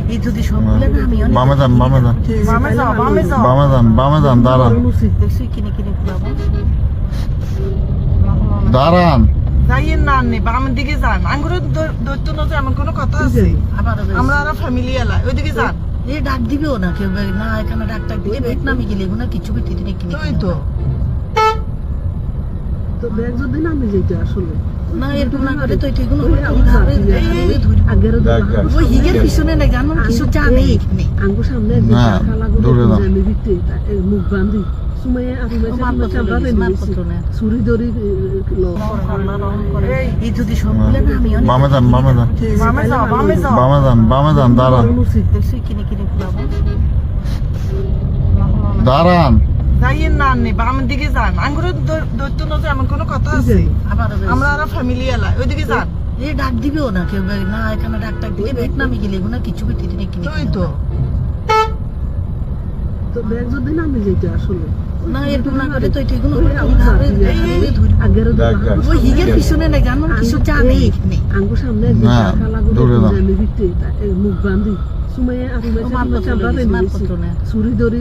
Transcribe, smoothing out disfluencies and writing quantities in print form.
এই যদি সবগুলো না আমি বামে যান বামে যান বামে যান দাঁড়ান দেখছি কিনে কিনে ঘুরাবো দাঁড়ান যাইয়েন না আননি বামের দিকে যান আঙ্গুরের দৈত্য নজর এমন কোনো কথা আছে আমরা আর ফ্যামিলি এলা ওইদিকে যান এই ডাক দিবেও না কেউ না এখানে ডাক টাক দিলে ব্যাগ নামি গেলে না কিছু বিটি দিনে কিনে ওই তো তো ব্যাগ যদি নামে যেতে আসলে না এরকম না করে তো এগুলো আগের ওই হিগের পিছনে না জানো কিছু চা নেই এখানে আঙ্গু সামনে না, দূরে না। আমি দিতে মুখ বান্ধি সুমাইয়া আপনি চামড়া পেয়ে ছুরি দড়ি এই যদি সবগুলো না আমি বামে যান বামে যান বামে যান দাঁড়ান দেখছি কিনে কিনে ঘুরাবো দাঁড়ান যাইয়েন না আননি বামের দিকে যান আঙ্গুরের দৈত্য নজর এমন কোনো কথা আছে আমরা আর ফ্যামিলি এলা ওইদিকে যান এই ডাক দিবেও না কেউ না এখানে ডাক টাক দিলে ব্যাগ নামি গেলে না কিছু বিটি দিনে কিনে ওই তো তো ব্যাগ যদি নামে যেতে আসলে না এরকম না করে তো এগুলো আগের ওই হিগের পিছনে না জানো কিছু চা নেই এখানে আঙ্গু সামনে না, দূরে না। আমি দিতে মুখ বান্ধি সুমাইয়া আপনি চামড়া পেয়ে ছুরি দড়ি